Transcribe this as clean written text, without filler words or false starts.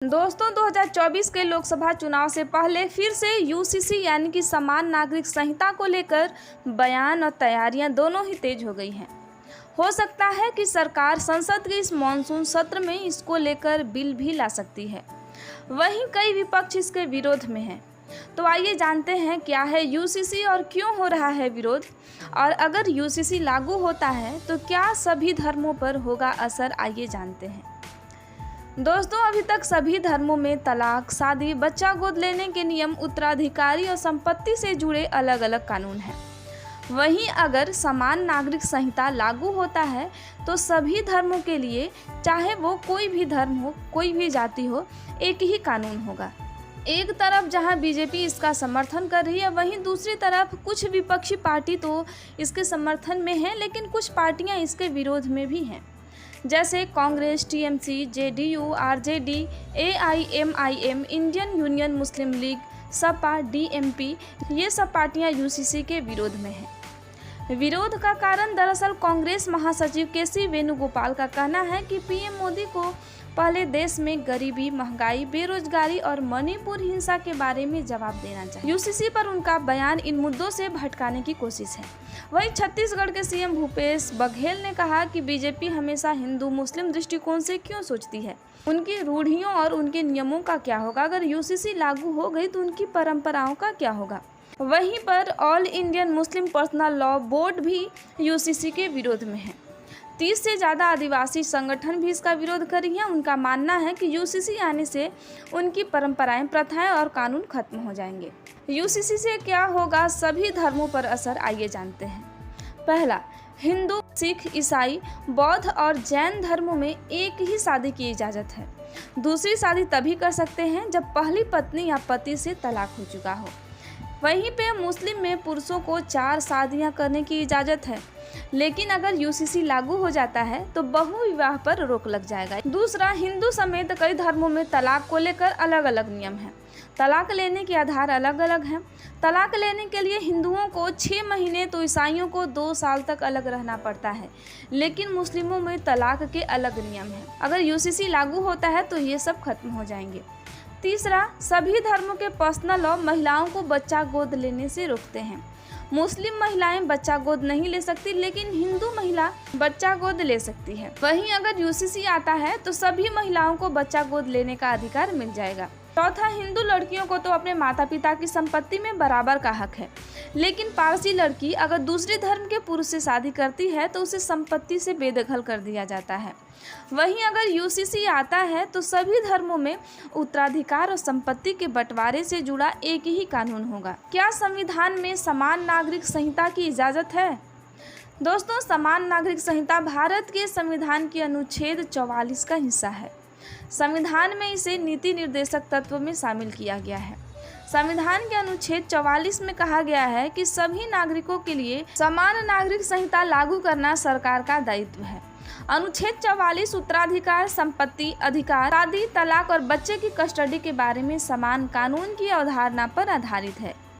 दोस्तों 2024 के लोकसभा चुनाव से पहले फिर से यूसीसी यानी कि समान नागरिक संहिता को लेकर बयान और तैयारियां दोनों ही तेज हो गई हैं। हो सकता है कि सरकार संसद के इस मॉनसून सत्र में इसको लेकर बिल भी ला सकती है। वहीं कई विपक्ष इसके विरोध में हैं। तो आइए जानते हैं क्या है यूसीसी और क्यों हो रहा है विरोध, और अगर यूसीसी लागू होता है तो क्या सभी धर्मों पर होगा असर, आइए जानते हैं। दोस्तों अभी तक सभी धर्मों में तलाक, शादी, बच्चा गोद लेने के नियम, उत्तराधिकारी और संपत्ति से जुड़े अलग अलग कानून हैं। वहीं अगर समान नागरिक संहिता लागू होता है तो सभी धर्मों के लिए, चाहे वो कोई भी धर्म हो, कोई भी जाति हो, एक ही कानून होगा। एक तरफ जहां बीजेपी इसका समर्थन कर रही है, वहीं दूसरी तरफ कुछ विपक्षी पार्टी तो इसके समर्थन में है, लेकिन कुछ पार्टियां इसके विरोध में भी हैं, जैसे कांग्रेस, टीएमसी, जेडीयू, आरजेडी, एआईएमआईएम, इंडियन यूनियन मुस्लिम लीग, सपा, डीएमपी। ये सब पार्टियां यूसीसी के विरोध में हैं। विरोध का कारण दरअसल कांग्रेस महासचिव केसी वेणुगोपाल का कहना है कि पीएम मोदी को पहले देश में गरीबी, महंगाई, बेरोजगारी और मणिपुर हिंसा के बारे में जवाब देना चाहिए। यूसीसी पर उनका बयान इन मुद्दों से भटकाने की कोशिश है। वहीं छत्तीसगढ़ के सीएम भूपेश बघेल ने कहा कि बीजेपी हमेशा हिंदू मुस्लिम दृष्टिकोण से क्यों सोचती है, उनकी रूढ़ियों और उनके नियमों का क्या होगा, अगर यूसीसी लागू हो गई तो उनकी परंपराओं का क्या होगा। वहीं पर all Indian Muslim personal law board भी यूसीसी के विरोध में है। 30 से ज़्यादा आदिवासी संगठन भी इसका विरोध कर रही हैं। उनका मानना है कि यूसीसी आने से उनकी परंपराएं, प्रथाएं और कानून खत्म हो जाएंगे। यूसीसी से क्या होगा सभी धर्मों पर असर, आइए जानते हैं। पहला, हिंदू, सिख, ईसाई, बौद्ध और जैन धर्मों में एक ही शादी की इजाज़त है। दूसरी शादी तभी कर सकते हैं जब पहली पत्नी या पति से तलाक हो चुका हो। वहीं पे मुस्लिम में पुरुषों को 4 शादियां करने की इजाज़त है, लेकिन अगर यूसीसी लागू हो जाता है तो बहु विवाह पर रोक लग जाएगा। दूसरा, हिंदू समेत कई धर्मों में तलाक को लेकर अलग अलग नियम हैं। तलाक लेने के आधार अलग अलग हैं। तलाक लेने के लिए हिंदुओं को 6 महीने तो ईसाइयों को 2 साल तक अलग रहना पड़ता है, लेकिन मुस्लिमों में तलाक के अलग नियम हैं। अगर यूसीसी लागू होता है तो ये सब खत्म हो जाएंगे। तीसरा, सभी धर्मों के पर्सनल लॉ महिलाओं को बच्चा गोद लेने से रोकते हैं। मुस्लिम महिलाएं बच्चा गोद नहीं ले सकती, लेकिन हिंदू महिला बच्चा गोद ले सकती है। वहीं अगर यूसीसी आता है तो सभी महिलाओं को बच्चा गोद लेने का अधिकार मिल जाएगा। चौथा, हिंदू लड़कियों को तो अपने माता पिता की संपत्ति में बराबर का हक है, लेकिन पारसी लड़की अगर दूसरे धर्म के पुरुष से शादी करती है तो उसे संपत्ति से बेदखल कर दिया जाता है। वहीं अगर यूसीसी आता है तो सभी धर्मों में उत्तराधिकार और संपत्ति के बंटवारे से जुड़ा एक ही कानून होगा। क्या संविधान में समान नागरिक संहिता की इजाज़त है? दोस्तों, समान नागरिक संहिता भारत के संविधान के अनुच्छेद 44 का हिस्सा है। संविधान में इसे नीति निर्देशक तत्व में शामिल किया गया है। संविधान के अनुच्छेद 44 में कहा गया है कि सभी नागरिकों के लिए समान नागरिक संहिता लागू करना सरकार का दायित्व है। अनुच्छेद 44 उत्तराधिकार, संपत्ति अधिकार, शादी, तलाक और बच्चे की कस्टडी के बारे में समान कानून की अवधारणा पर आधारित है।